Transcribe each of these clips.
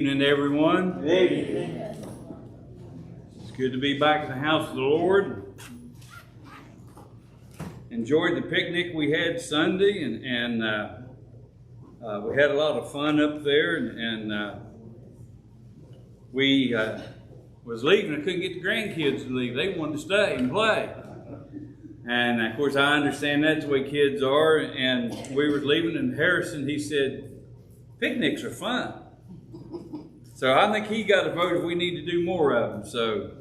Evening, everyone. Amen. It's good to be back in the house of the Lord. Enjoyed the picnic we had Sunday, and we had a lot of fun up there. And we was leaving. I couldn't get the grandkids to leave. They wanted to stay and play. And of course, I understand that's the way kids are. And we were leaving, and Harrison, he said, "Picnics are fun." So I think he got a vote if we need to do more of them. So,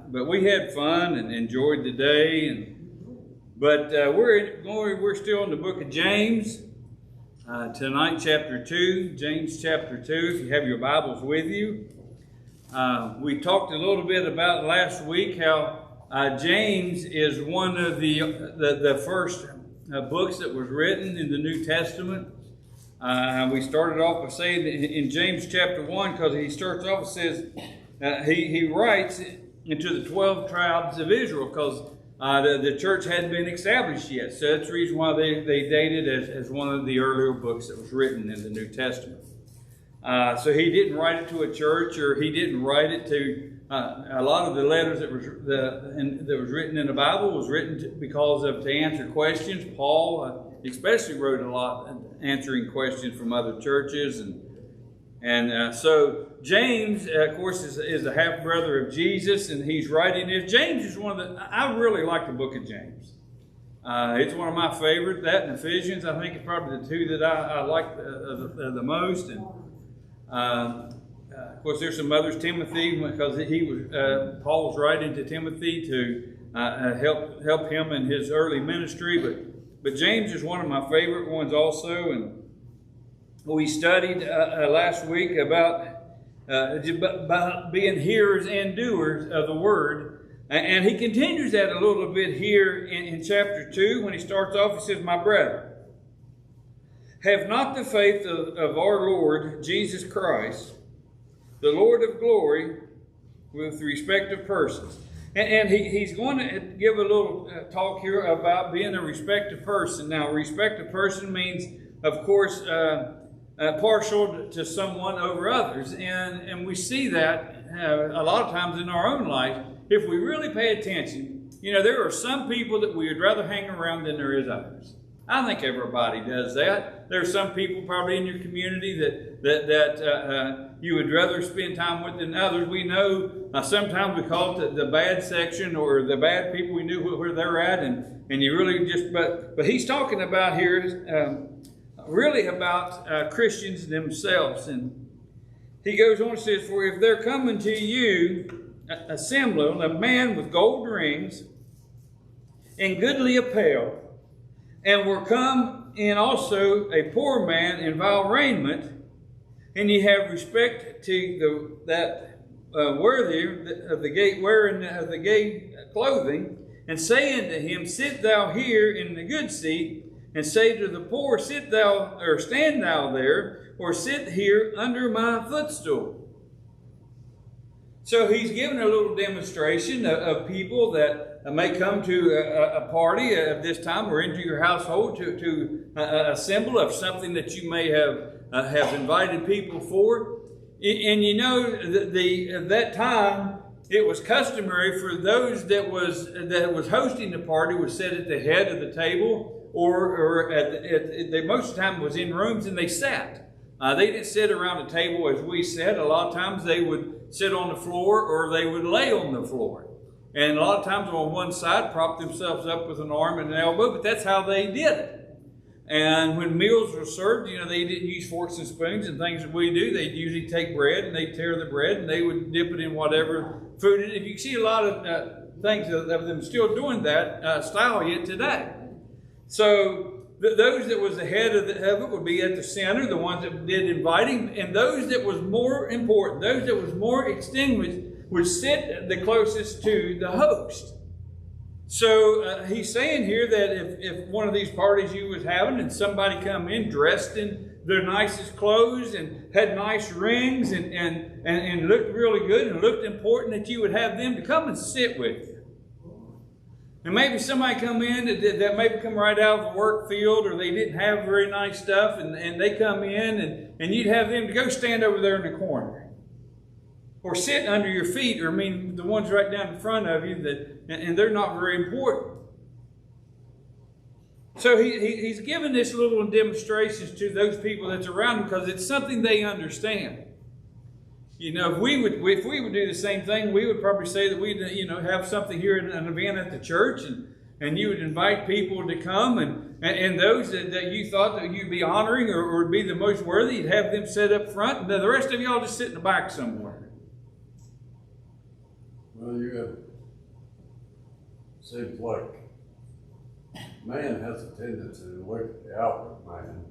but we had fun and enjoyed the day. But we're still in the book of James tonight, chapter 2, James chapter 2. If you have your Bibles with you, we talked a little bit about last week how James is one of the first books that was written in the New Testament. We started off by saying that in James chapter 1, because he starts off and says, he writes into the 12 tribes of Israel, because the church hadn't been established yet. So that's the reason why they date it as one of the earlier books that was written in the New Testament. So he didn't write it to a church, or he didn't write it to a lot of the letters that was written in the Bible was written to answer questions. Paul especially wrote a lot answering questions from other churches, and so James, of course, is the half brother of Jesus, and he's writing this. James is one of I really like the book of James. It's one of my favorite. That and Ephesians, I think, are probably the two that I like the most. And of course, there's some others. Timothy, because Paul was writing to Timothy to help him in his early ministry, But James is one of my favorite ones also, and we studied last week about being hearers and doers of the Word, and he continues that a little bit here in chapter 2 when he starts off. He says, "My brethren, have not the faith of our Lord Jesus Christ, the Lord of glory, with respect of persons." And he's going to give a little talk here about being a respected person. Now, a respected person means, of course, partial to someone over others. And we see that a lot of times in our own life. If we really pay attention, there are some people that we would rather hang around than there is others. I think everybody does that. There are some people probably in your community that you would rather spend time with than others. We know sometimes we call it the bad section, or the bad people. We knew where they're at, and you really just. But he's talking about here really about Christians themselves, and he goes on and says, "For if there come unto you a man with gold rings and goodly apparel, and were come in also a poor man in vile raiment, and ye have respect to that worthy of the gate wearing of the gay clothing, and say unto him, Sit thou here in the good seat, and say to the poor, stand thou there, or sit here under my footstool." So he's given a little demonstration of people that may come to a party of this time, or into your household to a symbol of something that you may have invited people for. And at that time, it was customary for those that was hosting the party would sit at the head of the table, or they most of the time was in rooms, and they sat. They didn't sit around the table as we sat. A lot of times they would sit on the floor, or they would lay on the floor. And a lot of times on one side, prop themselves up with an arm and an elbow, but that's how they did it. And when meals were served, they didn't use forks and spoons and things that we do. They'd usually take bread, and they'd tear the bread, and they would dip it in whatever food. If you see a lot of things of them still doing that style yet today. So those that was the head of it would be at the center, the ones that did inviting, and those that was more important, those that was more extinguished, would sit the closest to the host. So he's saying here that if one of these parties you was having, and somebody come in dressed in their nicest clothes and had nice rings and looked really good and looked important, that you would have them to come and sit with you. And maybe somebody come in that maybe come right out of the work field, or they didn't have very nice stuff, and they come in, and you'd have them to go stand over there in the corner. Or sit under your feet, or the ones right down in front of you, and they're not very important. So he's given this little demonstrations to those people that's around him because it's something they understand. If we would do the same thing, we would probably say that we'd have something here, an event at the church, and you would invite people to come, and those that you thought that you'd be honoring or would be the most worthy, you'd have them set up front, and the rest of y'all just sit in the back somewhere. Well, seems like man has a tendency to look at the outward man.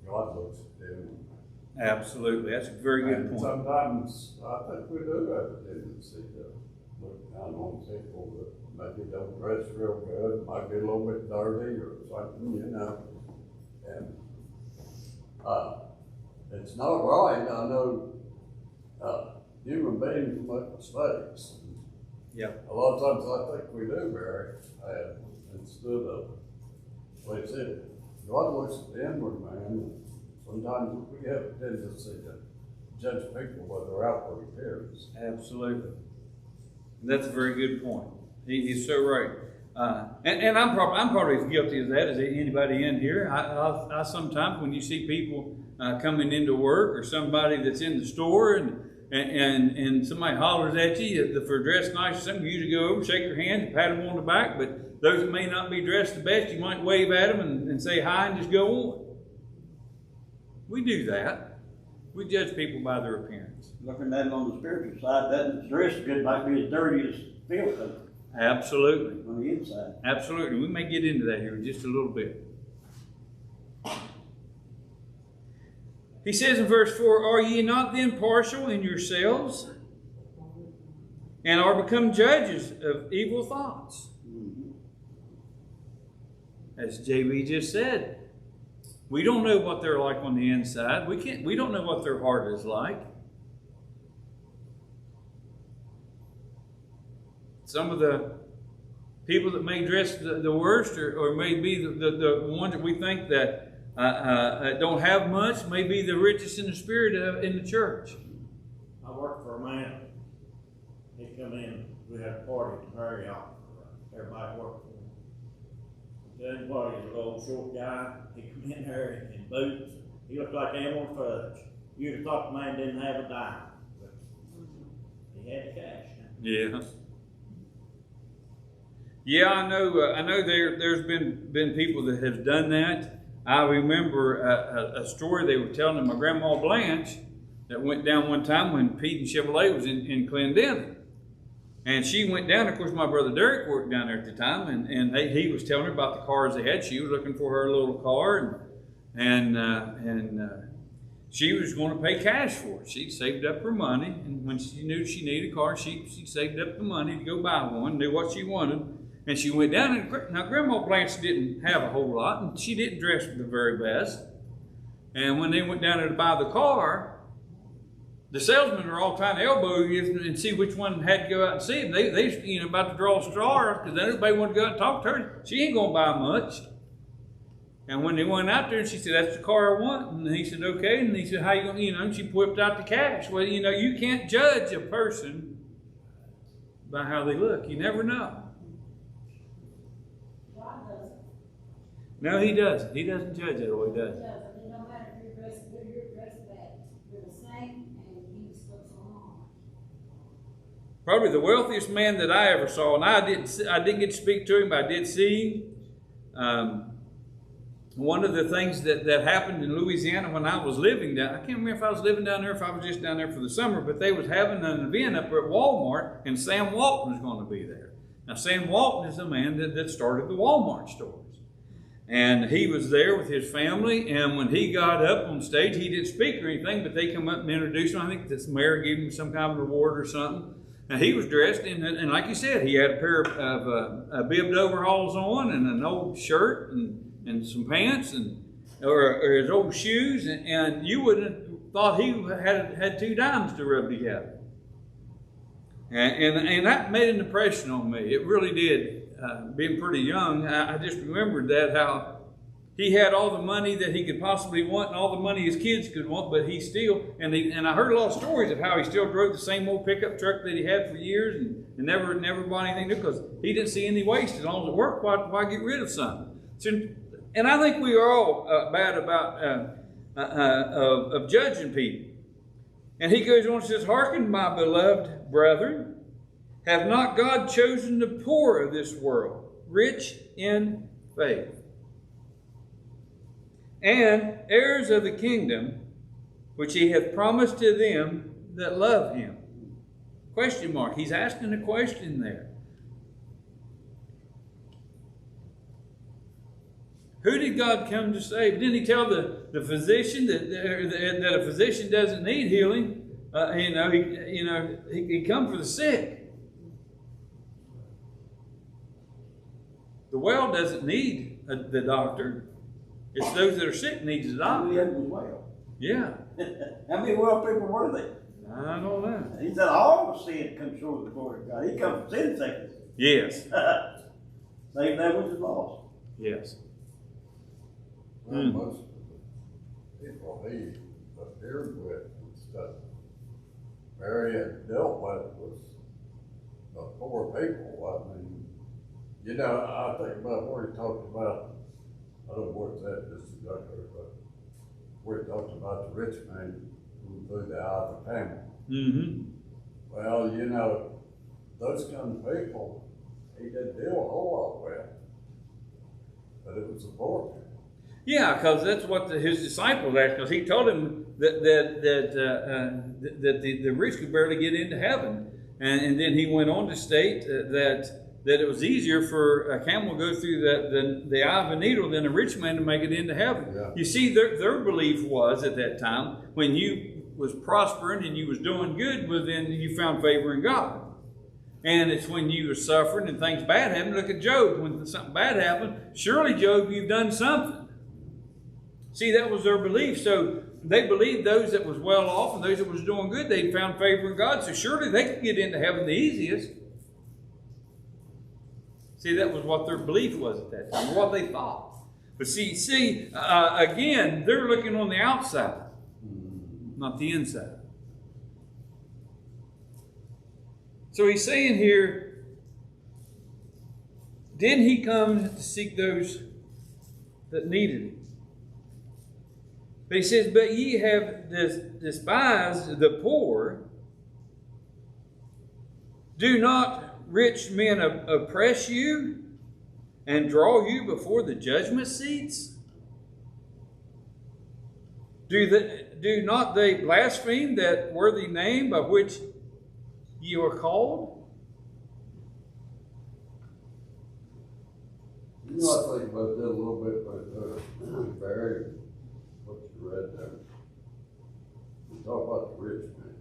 God looks at them. Absolutely. That's a very good point. Sometimes I think we do have a tendency to look down on people that maybe don't dress real good, might be a little bit dirty or something, And it's not right. I know human beings make mistakes. Yeah. A lot of times I think we do, Barry. Instead of, like I said, God looks at the inward man. Sometimes we have a tendency to judge people by their outward appearance. Absolutely. That's a very good point. He's so right. And I'm probably as guilty of that as anybody in here. I sometimes, when you see people coming into work, or somebody that's in the store, and somebody hollers at you if they're dressed nice or something, you usually go over, shake their hands, and pat them on the back. But those that may not be dressed the best, you might wave at them and say hi and just go on. We do that. We judge people by their appearance. Looking at it on the spiritual side, that dress good might be as dirty as filth Absolutely. on the inside. Absolutely. We may get into that here in just a little bit. He says in verse 4, "Are ye not then partial in yourselves, and are become judges of evil thoughts?" As JB just said, we don't know what they're like on the inside. We don't know what their heart is like. Some of the people that may dress the worst, or may be the ones that we think that don't have much, may be the richest in the spirit in the church. I worked for a man. He come in, we had a party very often. Everybody worked for him. Then what, he's a little short guy. He come in there in boots. He looked like Elmer Fudge. You'd have thought the man didn't have a dime. But he had the cash. Yeah. Yeah, I know. There's been people that have done that. I remember a story they were telling of my grandma Blanche that went down one time when Pete and Chevrolet was in Clendenin. And she went down. Of course, my brother Derek worked down there at the time, and he was telling her about the cars they had. She was looking for her little car, and she was going to pay cash for it. She'd saved up her money, and when she knew she needed a car, she saved up the money to go buy one, knew what she wanted. And she went down, and now Grandma Blanche didn't have a whole lot, and she didn't dress the very best. And when they went down there to buy the car, the salesmen are all trying to elbow you and see which one had to go out and see them. They about to draw a straw because nobody wanted to go out and talk to her. She ain't gonna buy much. And when they went out there, and she said, "That's the car I want." And he said, "Okay." And he said, "How you gonna?" And she whipped out the cash. Well, you can't judge a person by how they look. You never know. No, he doesn't. He doesn't judge that way, does he? It don't matter if you're dressed good or you're dressed bad. You're the same, and he just looks on. Probably the wealthiest man that I ever saw, and I didn't get to speak to him, but I did see him. One of the things that happened in Louisiana when I was living down, I can't remember if I was living down there, if I was just down there for the summer, but they was having an event up at Walmart, and Sam Walton was going to be there. Now, Sam Walton is the man that started the Walmart stores. And he was there with his family, and when he got up on stage, he didn't speak or anything, but they come up and introduced him. I think the mayor gave him some kind of reward or something. And he was dressed in, and like you said, he had a pair of bibbed overalls on, and an old shirt, and some pants, or his old shoes, and you wouldn't have thought he had two dimes to rub together. And that made an impression on me. It really did. being pretty young, I just remembered that how he had all the money that he could possibly want and all the money his kids could want, but he still, and I heard a lot of stories of how he still drove the same old pickup truck that he had for years and never bought anything new because he didn't see any waste. As long as it worked, why get rid of something? So, and I think we are all bad about of judging people. And he goes on and says, "Hearken, my beloved brethren, have not God chosen the poor of this world, rich in faith, and heirs of the kingdom, which he hath promised to them that love him?" Question mark. He's asking a question there. Who did God come to save? Didn't he tell the physician that a physician doesn't need healing? He come for the sick. The well doesn't need the doctor. It's those that are sick needs the How many doctor. of them was well? Yeah. How many well people were there? I don't know. He said all the sin comes short of the glory of God. He comes for sin sake. Yes. Save that which is lost. Yes. Well, most of the people he appeared with and stuff, Mary had dealt with was the poor people. I mean, I think about where he talked about, I don't know where it's at just exactly, but where he talked about the rich man who blew the eye of the camel. Mm-hmm. Well, those kind of people, he didn't deal a whole lot with, but it was the poor people. Yeah, because that's what his disciples asked. Because he told him that the rich could barely get into heaven, and then he went on to state that it was easier for a camel to go through the eye of a needle than a rich man to make it into heaven. Yeah. You see, their belief was at that time when you was prospering and you was doing good, well then you found favor in God. And it's when you were suffering and things bad happened. Look at Job. When something bad happened, surely Job, you've done something. See, that was their belief. So they believed those that was well off and those that was doing good, they found favor in God. So surely they could get into heaven the easiest. See, that was what their belief was at that time, what they thought. But see, again, they're looking on the outside, not the inside. So he's saying here, didn't he come to seek those that needed him? But he says, but ye have despised the poor. Do not rich men oppress you and draw you before the judgment seats? Do not they blaspheme that worthy name by which you are called? I think about that a little bit right there, Barry, what you read there. You talk about the rich man.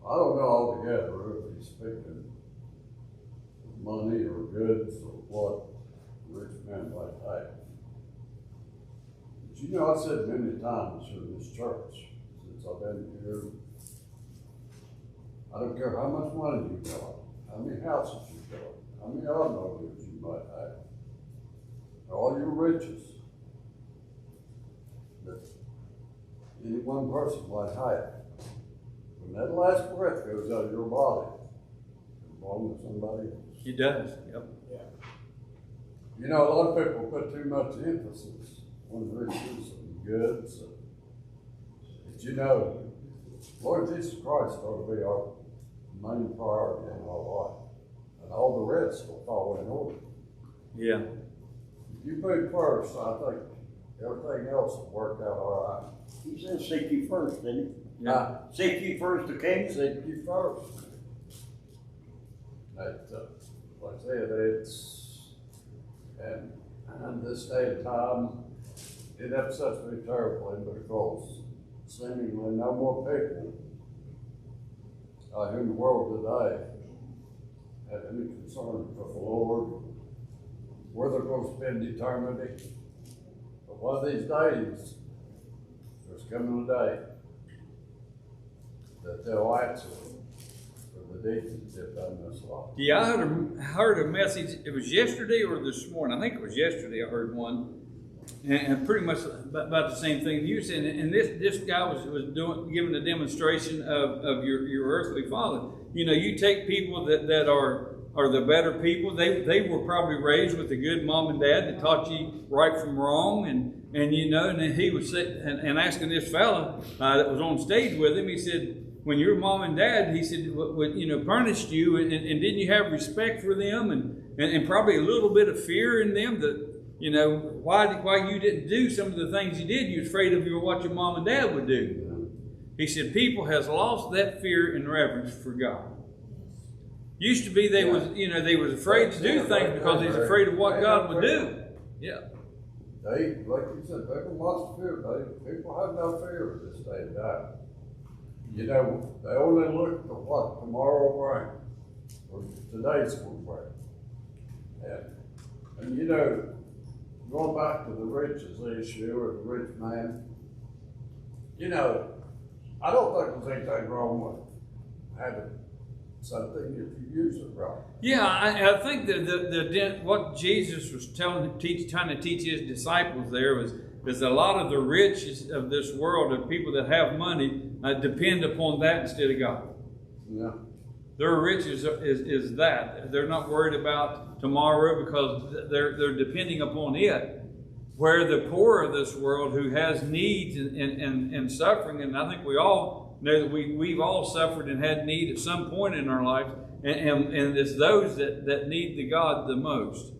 I don't know altogether if he's speaking of money or goods or what a rich man might have. But I've said many times in this church, since I've been here, I don't care how much money you got, how many houses you got, how many automobiles you might have, all your riches that any one person might have. When that last breath goes out of your body, it belongs to somebody else. He does. Yep. A lot of people put too much emphasis on riches and goods. But Lord Jesus Christ ought to be our main priority in our life. And all the rest will fall in order. Yeah. If you put it first, I think everything else will work out all right. He said, seek you first, didn't he? Yeah. Seek you first the kingdom. Seek you first. Like I said, and this day and time, it upsets me terribly because seemingly no more people in the world today have any concern for the Lord, where they're going to spend eternity. But one of these days, there's coming a day that they'll answer for the deeds that done this law. Yeah, I heard a message. It was yesterday or this morning. I think it was yesterday. I heard one, and pretty much about the same thing you said. And this guy was giving a demonstration of your earthly father. You know, you take people that are the better people. They were probably raised with a good mom and dad that taught you right from wrong, and you know. And then he was and asking this fella that was on stage with him. He said, when your mom and dad, he said, punished you, and didn't you have respect for them, and probably a little bit of fear in them that, you know, why you didn't do some of the things you did? You was afraid of what your mom and dad would do. He said, people has lost that fear and reverence for God. Used to be they was afraid to do things because they was afraid of what God would do. Yeah. They, like you said, people lost fear. People have no fear of this day and time. You know, they only look at what tomorrow will bring, or today's will bring. And you know, going back to the riches issue or the rich man, you know, I don't think there's anything wrong with having something if you use it right. Yeah, I think that what Jesus was trying to teach his disciples there was a lot of the riches of this world, of people that have money, depend upon that instead of God. Yeah. Their riches is that. They're not worried about tomorrow because they're depending upon it. Where the poor of this world who has needs and suffering, and I think we all know that we've all suffered and had need at some point in our life, and it's those that need the God the most.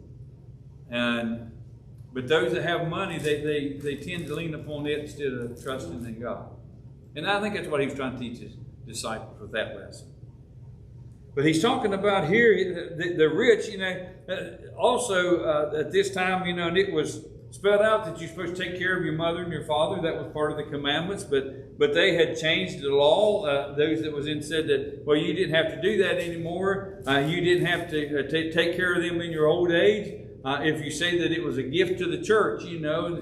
But those that have money, they tend to lean upon it instead of trusting in God. And I think that's what he was trying to teach his disciples with that lesson. But he's talking about here the rich, you know, also at this time, you know, and it was spelled out that you're supposed to take care of your mother and your father. That was part of the commandments, but they had changed the law. Those that was in said that, well, you didn't have to do that anymore. You didn't have to take care of them in your old age. If you say that it was a gift to the church, you know,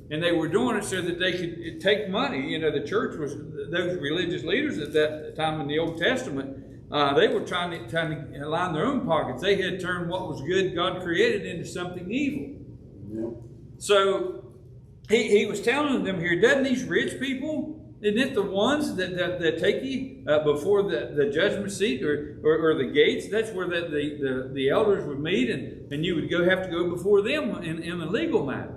and they were doing it so that they could take money. You know, the church was, those religious leaders at that time in the Old Testament, they were trying to line their own pockets. They had turned what was good God created into something evil. Yeah. So he was telling them here, doesn't these rich people, isn't it the ones that take you before the judgment seat or the gates? That's where the elders would meet, and you would have to go before them in a legal matter.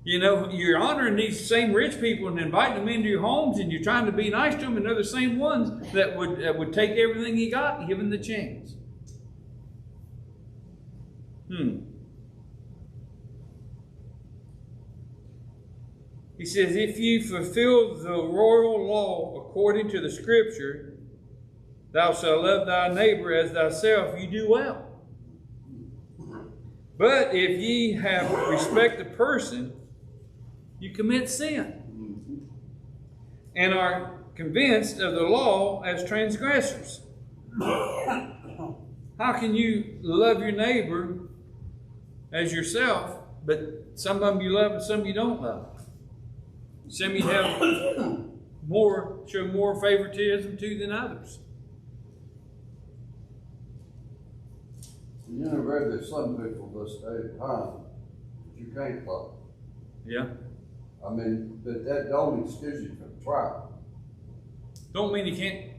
You know, you're honoring these same rich people and inviting them into your homes, and you're trying to be nice to them, and they're the same ones that would take everything you got and give them the chance. He says, if you fulfill the royal law according to the scripture, thou shalt love thy neighbor as thyself, you do well. But if ye have respect the person, you commit sin, and are convinced of the law as transgressors. How can you love your neighbor as yourself, but some of them you love and some you don't love? Some you have show more favoritism to than others. You know, Red, there's some people this day and time that you can't love. Yeah. I mean, that don't excuse you from trying. Don't mean you can't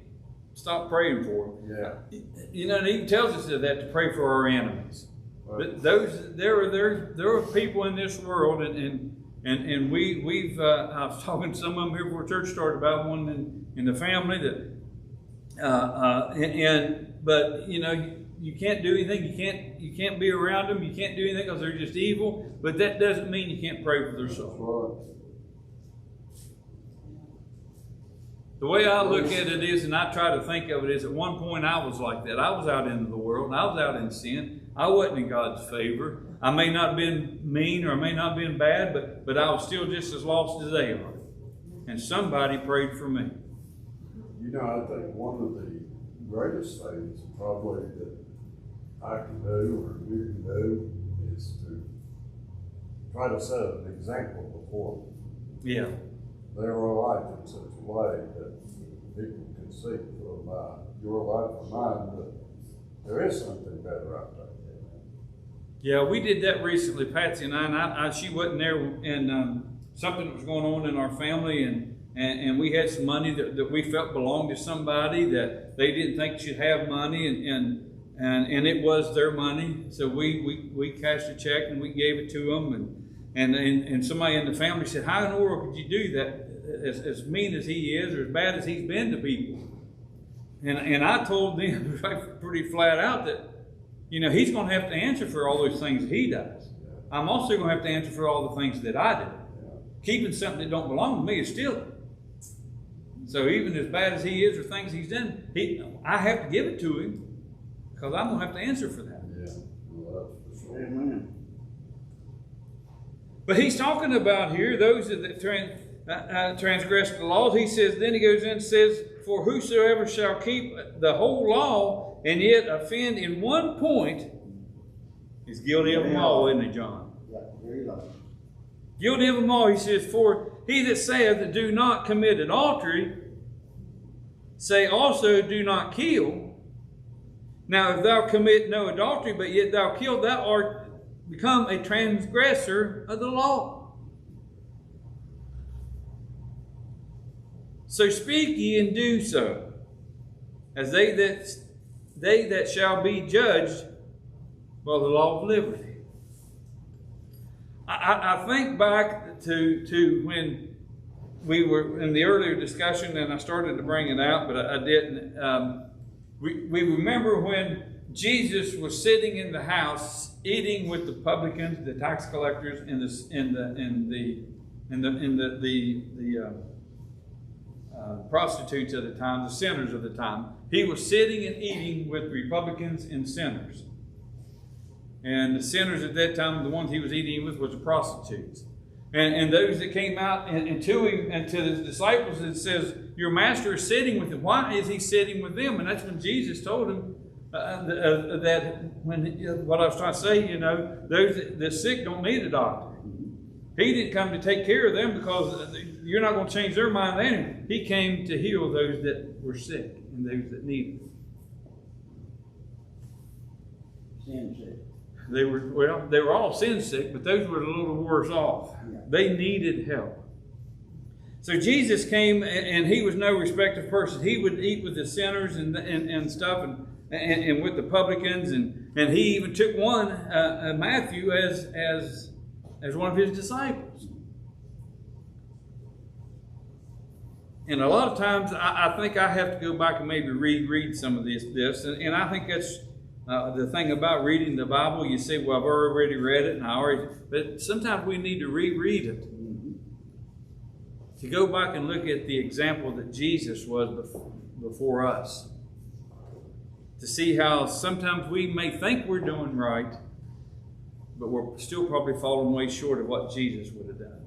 stop praying for them. Yeah. You know, and he tells us that to pray for our enemies. But there are people in this world, and we've I was talking to some of them here before church started about one in the family that but you know, you can't do anything. You can't be around them. You can't do anything because they're just evil. But that doesn't mean you can't pray for their soul. Right. The way I look at it is, and I try to think of it, is at one point I was like that. I was out into the world, and I was out in sin. I wasn't in God's favor. I may not have been mean or I may not have been bad, but I was still just as lost as they are. And somebody prayed for me. You know, I think one of the greatest things probably that I can do or you can do is to try to set an example before them. Yeah. Their life in such a way that people can see from your life and mine, but there is something better out there. Yeah, we did that recently, Patsy and I she wasn't there, and something was going on in our family, and we had some money that we felt belonged to somebody that they didn't think should have money, and it was their money. So we cashed a check and we gave it to them, and somebody in the family said, "How in the world could you do that? As mean as he is, or as bad as he's been to people." And I told them pretty flat out that, you know, he's going to have to answer for all those things that he does. I'm also going to have to answer for all the things that I do. Keeping something that don't belong to me is stealing. So even as bad as he is or things he's done, I have to give it to him because I'm going to have to answer for that. Yeah, well, that's for sure. Amen. But he's talking about here those that transgress the laws. He says, then he goes in and says, for whosoever shall keep the whole law and yet offend in one point is guilty of them all, isn't he, John? Yeah, very low. Guilty of them all, he says, for he that saith that do not commit adultery, say also do not kill. Now if thou commit no adultery, but yet thou kill, thou art become a transgressor of the law. So speak ye and do so, as they that shall be judged by the law of liberty. I think back to when we were in the earlier discussion, and I started to bring it out, but I didn't. We remember when Jesus was sitting in the house eating with the publicans, the tax collectors, and the prostitutes of the time, the sinners of the time. He was sitting and eating with Republicans and sinners. And the sinners at that time, the ones he was eating with, was the prostitutes. And those that came out and to him and to his disciples, it says, your master is sitting with them. Why is he sitting with them? And that's when Jesus told him that what I was trying to say, you know, those that sick don't need a doctor. He didn't come to take care of them because you're not going to change their mind anyway. He came to heal those that were sick and those that needed it. Sin sick. They were all sin sick, but those were a little worse off. Yeah. They needed help. So Jesus came, and he was no respected person. He would eat with the sinners and stuff, and with the publicans, and he even took one, Matthew, as one of his disciples. And a lot of times, I think I have to go back and maybe reread some of this, and I think that's the thing about reading the Bible. You say, well, I've already read it, but sometimes we need to reread it. Mm-hmm. To go back and look at the example that Jesus was before us. To see how sometimes we may think we're doing right, but we're still probably falling way short of what Jesus would have done.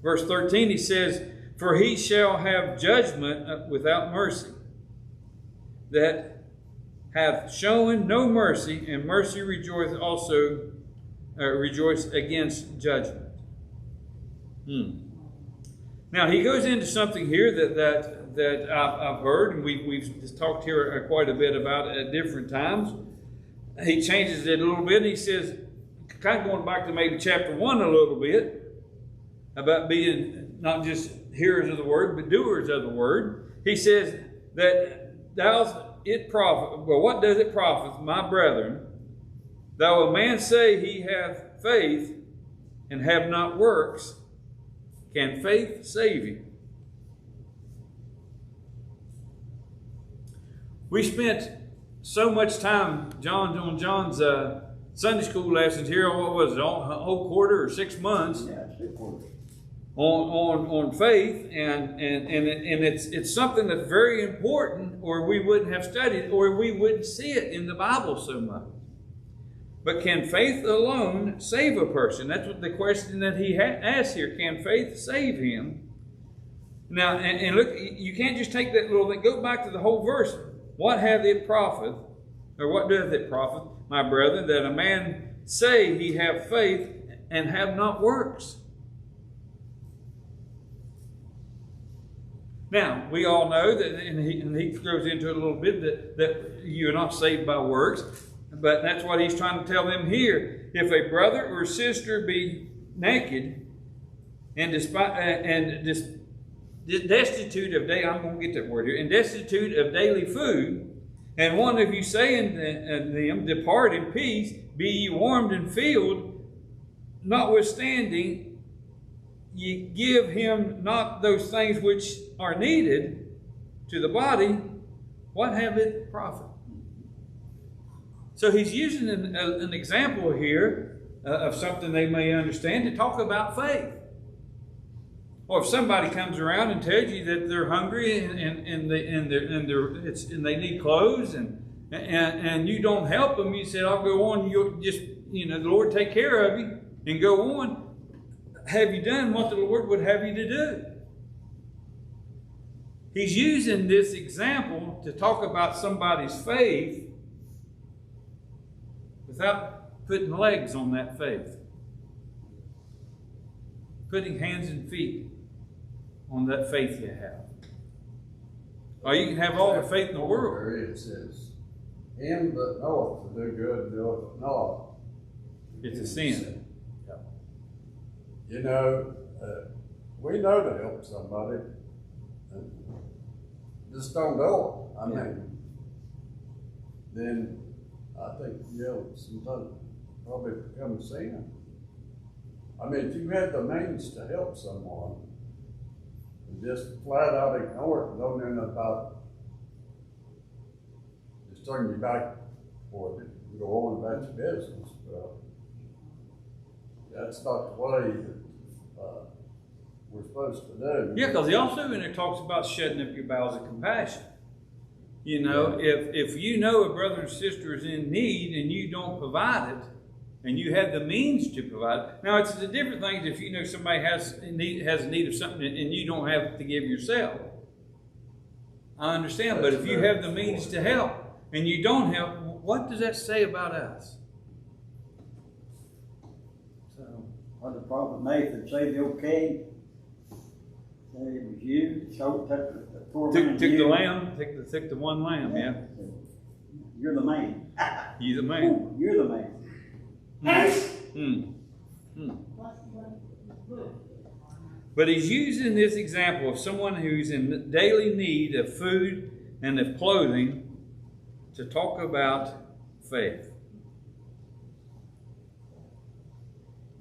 Verse 13, he says, for he shall have judgment without mercy, that have shown no mercy, and mercy rejoice against judgment. Now he goes into something here that I've heard, and we've talked here quite a bit about it at different times. He changes it a little bit. He says, kind of going back to maybe chapter 1 a little bit, about being not just hearers of the word, but doers of the word. He says that what does it profit, my brethren, though a man say he hath faith and have not works, can faith save you? We spent so much time, on John's Sunday school lessons here, what was it, a whole quarter or 6 months, Yeah, 6 quarters. on faith, and it's something that's very important, or we wouldn't have studied, or we wouldn't see it in the Bible so much. But can faith alone save a person? That's what the question that he asked here. Can faith save him? Now, and look, you can't just take that little thing. Go back to the whole verse. What hath it profit, or what doth it profit, my brethren, that a man say he have faith and have not works? Now, we all know that, and he goes into it a little bit, that you're not saved by works, but that's what he's trying to tell them here. If a brother or sister be naked and destitute of I'm going to get that word here, and destitute of daily food, and one of you say unto them, depart in peace, be ye warmed and filled, notwithstanding, ye give him not those things which are needed to the body, what have it profit? So he's using an example here of something they may understand to talk about faith. Or if somebody comes around and tells you that they're hungry and they need clothes and you don't help them, you said, "I'll go on. You just the Lord take care of you and go on." Have you done what the Lord would have you to do? He's using this example to talk about somebody's faith without putting legs on that faith. Putting hands and feet on that faith you have. Or you can have all the faith in the world. It says, him that knoweth to do good doeth it not. It's a sin. You know, we know to help somebody. Just don't know it. I mean, then I think, sometimes probably become sin. I mean, if you had the means to help someone, and just flat out ignore it and don't know nothing about it, just turn your back for it and go on about your business. But that's not the way that we're supposed to do. Yeah, because he also in there talks about shedding up your bowels of compassion. If you know a brother or sister is in need and you don't provide it, and you have the means to provide it. Now, it's the different things if you know somebody has a need of something and you don't have to give yourself. I understand, but if you have the means to help and you don't help, what does that say about us? So, What the prophet Nathan said, okay, that it was you, so took the poor man. took the lamb, took the one lamb, yeah. You're the man. He's a man. You're the man. But he's using this example of someone who's in daily need of food and of clothing to talk about faith.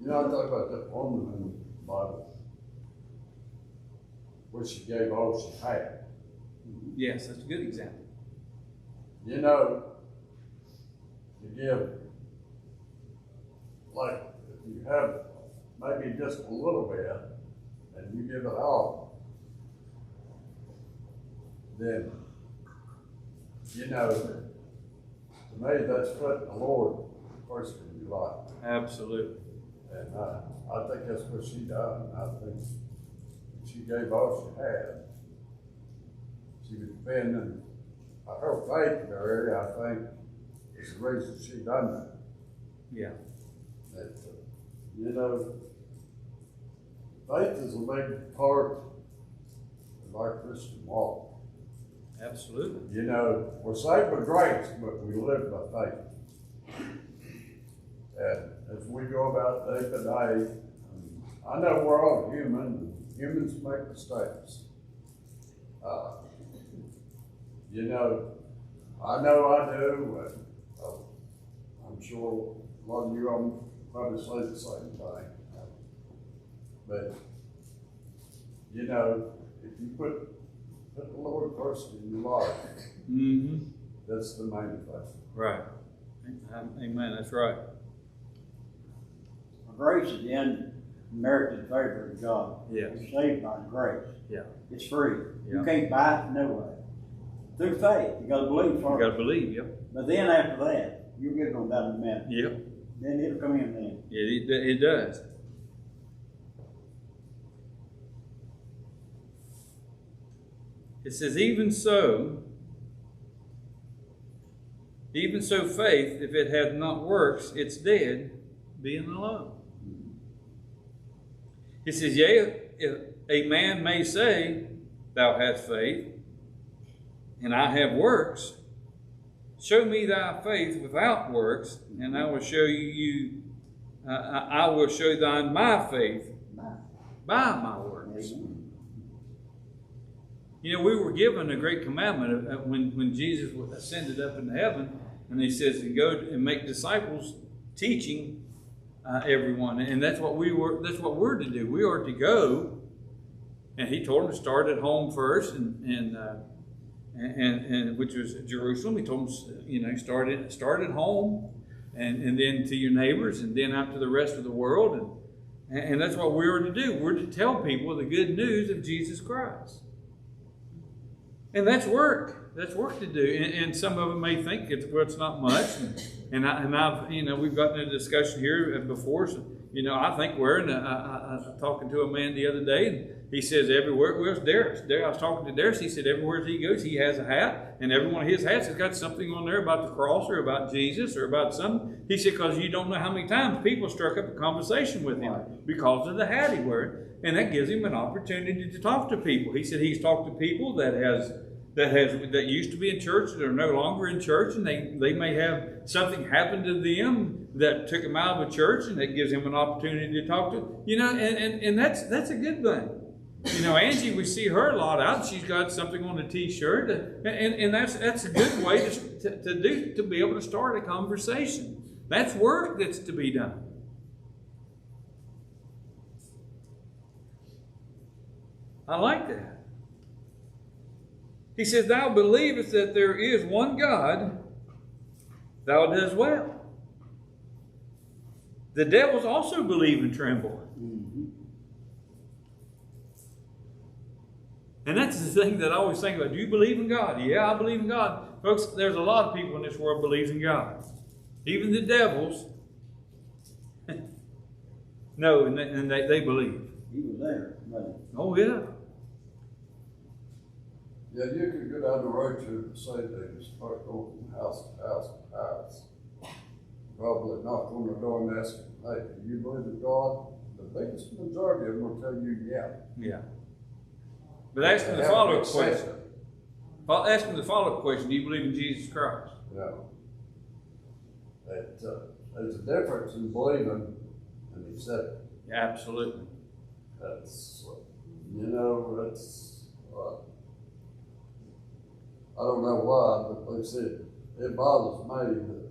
I talk about that woman in the Bible, where she gave all she had. Yes, that's a good example. You give, like, if you have maybe just a little bit, and you give it all, then, to me, that's putting the Lord first in your life. Absolutely. And I think that's what she done. I think she gave all she had. She was defending her faith in her area, I think, is the reason she done that. Yeah. That, faith is a big part of our Christian walk. Absolutely. We're saved by grace, but we live by faith. And as we go about day to day, I know we're all human, and humans make mistakes. I know I do, and I'm sure a lot of you probably say the same thing. But, if you put the Lord first in your life, that's the main thing. Right. Amen. That's right. Grace is the unmerited favor of God. Yes. You're saved by grace. Yeah. It's free. Yeah. You can't buy it no way. Through faith. You got to believe You first. got to believe, yep. But then after that, you'll get on that in a minute. Yep. Then it'll come in then. Yeah, it does. It says, even so faith, if it hath not works, it's dead, being alone. It says, yea, if a man may say, thou hast faith, and I have works. Show me thy faith without works, and I will show you. I will show thine my faith by my works. You know, we were given a great commandment when Jesus ascended up into heaven, and he says to go and make disciples, teaching everyone, and that's what we're to do. We are to go, and he told them to start at home first, and which was Jerusalem. He told them, you know, start at home, and then to your neighbors, and then out to the rest of the world, and that's what we're to do. We're to tell people the good news of Jesus Christ. And that's work. That's work to do. And some of them may think it's not much. And I've, you know, we've gotten a discussion here before. So, you know, I think we're I was talking to a man the other day, and he says everywhere. Where's Darius? I was talking to Darius. He said everywhere he goes, he has a hat, and every one of his hats has got something on there about the cross or about Jesus or about something. He said because you don't know how many times people struck up a conversation with him because of the hat he wears. And that gives him an opportunity to talk to people. He said he's talked to people that used to be in church that are no longer in church, and they may have something happen to them that took them out of a church, and that gives him an opportunity to talk to. You know, and that's a good thing. You know, Angie, we see her a lot out. She's got something on a T-shirt, and that's a good way to be able to start a conversation. That's work that's to be done. I like that. He says, thou believest that there is one God, thou doest well. The devils also believe and tremble. Mm-hmm. And that's the thing that I always think about. Do you believe in God? Yeah, I believe in God. Folks, there's a lot of people in this world believes in God. Even the devils. No, and they believe. He was there, wasn't Oh, yeah. Yeah, you could go down the road to say they start going from house to house to house. Probably knock on the door and ask, hey, do you believe in God? The biggest majority of them will tell you, yeah. Yeah. But ask them the follow-up question. Ask them the follow-up question, do you believe in Jesus Christ? No. There's a difference in believing and accepting. Yeah, absolutely. That's, you know, that's, I don't know why, but like I said, it bothers me that,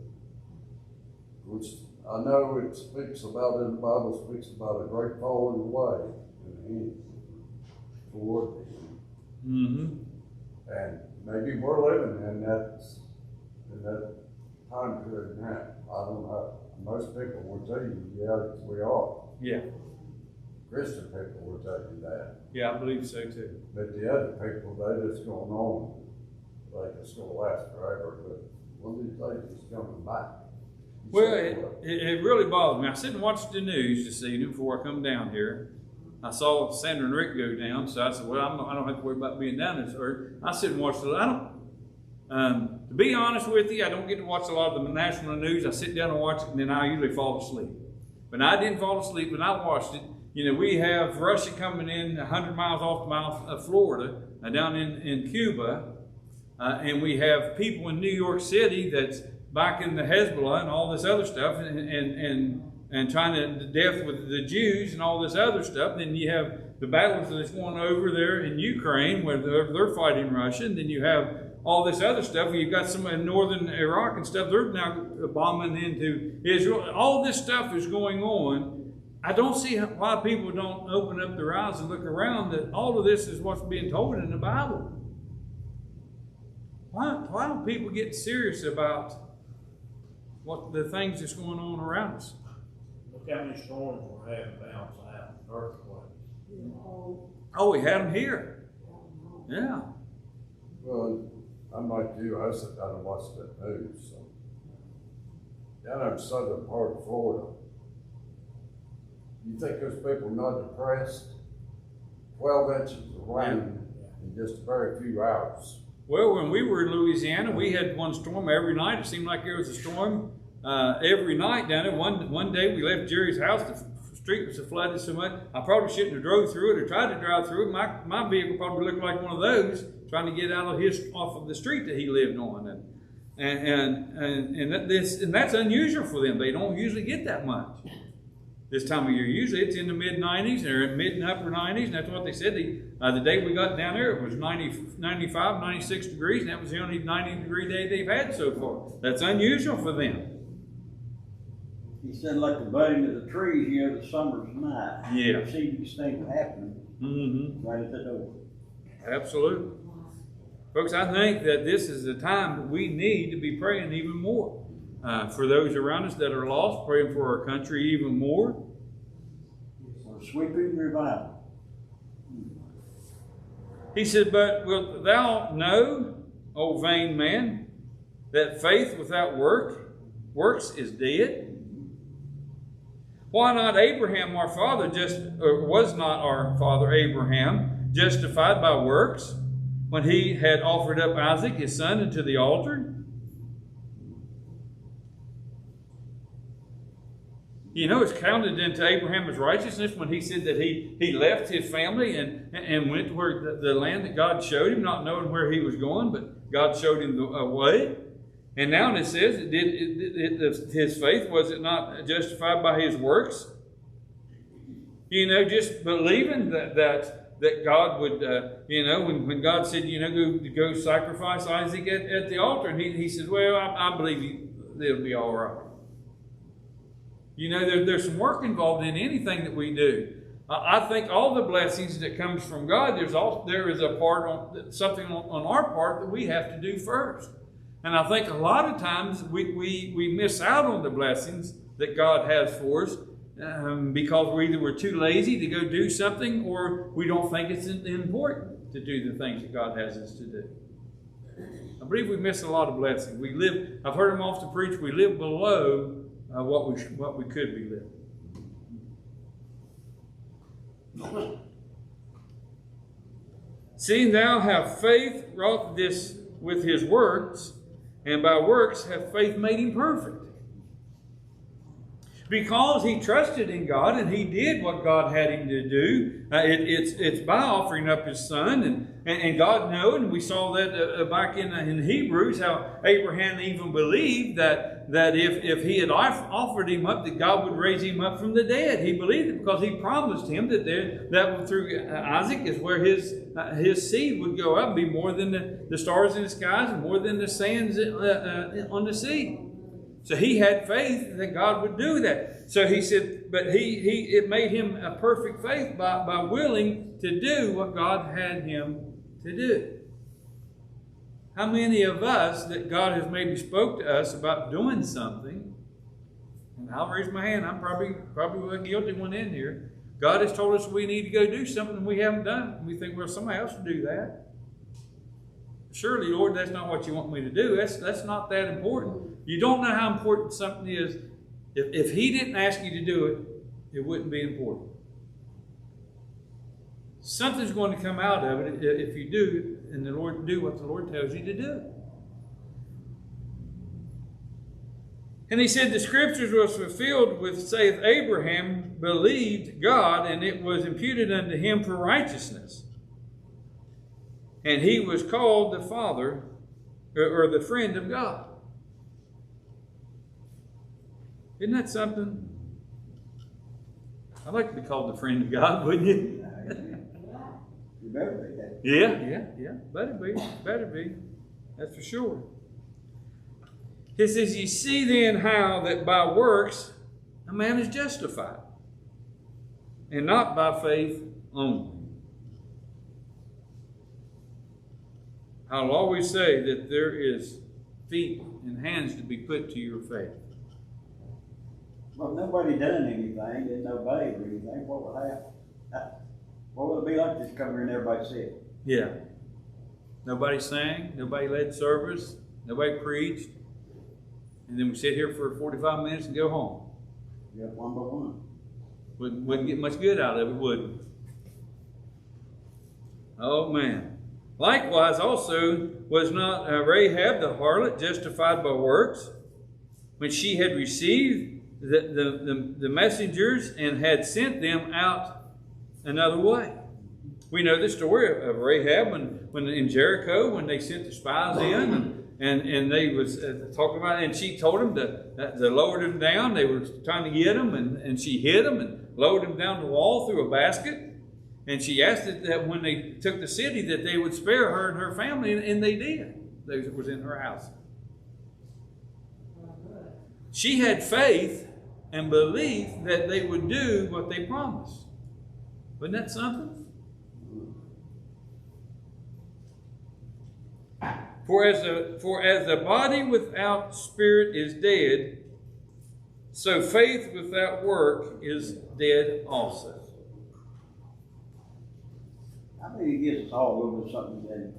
which I know it speaks about in the Bible, speaks about a great falling away in the end toward the end. Mm-hmm. And maybe we're living in that time period now. I don't know. Most people will tell you, yeah, we are. Yeah. Christian people will tell you that. Yeah, I believe so too. But the other people, they just going on like it's going to last forever. But one of these days, it's coming back. Well, it really bothers me. I sit and watched the news this evening before I come down here. I saw Sandra and Rick go down, so I said, well, I don't have to worry about being down this earth. I sit and watch it. To be honest with you, I don't get to watch a lot of the national news. I sit down and watch it, and then I usually fall asleep. But I didn't fall asleep when I watched it. You know, we have Russia coming in 100 miles off the mouth of Florida, down in Cuba, and we have people in New York City that's backing the Hezbollah and all this other stuff, and trying to death with the Jews and all this other stuff. Then you have the battles that's going over there in Ukraine where they're fighting Russia, and then you have all this other stuff. You've got some in northern Iraq and stuff. They're now bombing into Israel. All this stuff is going on. I don't see why people don't open up their eyes and look around that all of this is what's being told in the Bible. Why don't people get serious about what the things that's going on around us? Look how many storms we're having down south, earthquakes. Oh, we had them here. Yeah. Well, I'm like you, I sit down and watch that news. So. Down in the southern part of Florida, you think those people not depressed? 12 inches of rain in just a very few hours. Well, when we were in Louisiana, we had one storm every night. It seemed like there was a storm every night down there. One day we left Jerry's house. The street was flooded so much, I probably shouldn't have drove through it or tried to drive through it. My vehicle probably looked like one of those, trying to get off of the street that he lived on. And that's unusual for them. They don't usually get that much this time of year. Usually it's in the mid-90s or mid and upper 90s, and that's what they said. The day we got down there, it was 95, 96 degrees, and that was the only 90-degree day they've had so far. That's unusual for them. He said, like the budding of the trees, you know, the summer's night. Yeah. You see these things happening right at the door. Absolutely. Folks, I think that this is a time that we need to be praying even more for those around us that are lost, praying for our country even more. For sweeping revival. He said, but wilt thou know, O vain man, that faith without works is dead? Why not Abraham, our father, was not our father Abraham justified by works when he had offered up Isaac, his son, into the altar? You know, it's counted into Abraham as righteousness when he said that he left his family and went to where the land that God showed him, not knowing where he was going, but God showed him the way. And now it says, his faith, was it not justified by his works? You know, just believing that God would, when God said, go sacrifice Isaac at the altar, and he said, well, I believe it'll be all right. You know, there's some work involved in anything that we do. I think all the blessings that comes from God, there is a part something on our part that we have to do first. And I think a lot of times we miss out on the blessings that God has for us because we're too lazy to go do something, or we don't think it's important to do the things that God has us to do. I believe we miss a lot of blessings. I've heard them often preach, we live below what we could be living. Seeing thou have faith wrought this with his works, and by works have faith made him perfect. Because he trusted in God and he did what God had him to do. It's by offering up his son, and God knew, and we saw that back in Hebrews, how Abraham even believed that if he had offered him up, that God would raise him up from the dead. He believed it because he promised him that through Isaac is where his seed would go up and be more than the stars in the skies and more than the sands on the sea. So he had faith that God would do that. So he said, but it made him a perfect faith by willing to do what God had him to do. How many of us that God has maybe spoke to us about doing something, and I'll raise my hand, I'm probably a guilty one in here. God has told us we need to go do something we haven't done. We think, well, somebody else will do that. Surely, Lord, that's not what you want me to do. That's not that important. You don't know how important something is. If he didn't ask you to do it, it wouldn't be important. Something's going to come out of it if you do, and the Lord do what the Lord tells you to do. And he said, the scriptures was fulfilled with, saith Abraham believed God, and it was imputed unto him for righteousness. And he was called the father, or the friend of God. Isn't that something? I'd like to be called the friend of God, wouldn't you? You better be that. Yeah. Better be. That's for sure. He says, ye see then how that by works a man is justified, and not by faith only. I'll always say that there is feet and hands to be put to your faith. Well, if nobody done anything, didn't nobody do anything, what would happen? What would it be like just come here and everybody said? Yeah. Nobody sang, nobody led service, nobody preached, and then we sit here for 45 minutes and go home. Yep, one by one. Wouldn't get much good out of it, would we? Oh, man. Likewise, also, was not Rahab the harlot justified by works when she had received the messengers and had sent them out another way. We know the story of Rahab when in Jericho, when they sent the spies in and they was talking about it, and she told them to lower them down. They were trying to get them, and she hid them and lowered them down the wall through a basket. And she asked that when they took the city that they would spare her and her family, and they did. Those that was in her house. She had faith and belief that they would do what they promised. Wasn't that something? For as the body without spirit is dead, so faith without work is dead also. I think he gets us all over something today.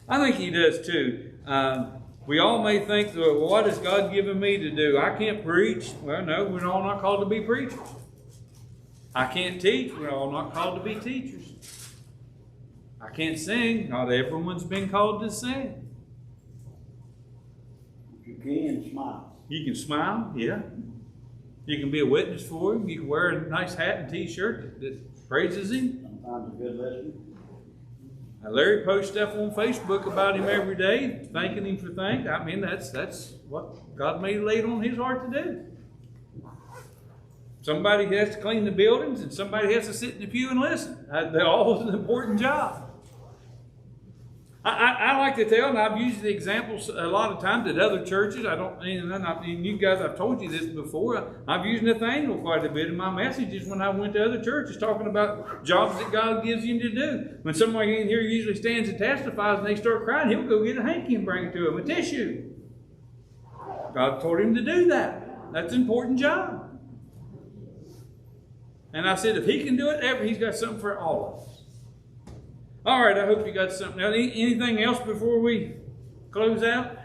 I think he does too. We all may think, well, what has God given me to do? I can't preach. Well, no, we're all not called to be preachers. I can't teach. We're all not called to be teachers. I can't sing. Not everyone's been called to sing. You can smile. You can smile, yeah. You can be a witness for him. You can wear a nice hat and t-shirt that praises him. Sometimes a good listener. Larry posts stuff on Facebook about him every day, thanking him for things. I mean, that's what God may lay on his heart to do. Somebody has to clean the buildings, and somebody has to sit in the pew and listen. They're all an important job. I like to tell, and I've used the examples a lot of times at other churches. And you guys, I've told you this before. I've used Nathaniel quite a bit in my messages when I went to other churches, talking about jobs that God gives you to do. When somebody in here usually stands and testifies and they start crying, he'll go get a hanky and bring it to them, a tissue. God told him to do that. That's an important job. And I said, if he can do it, he's got something for all of us. All right, I hope you got something else. Anything else before we close out?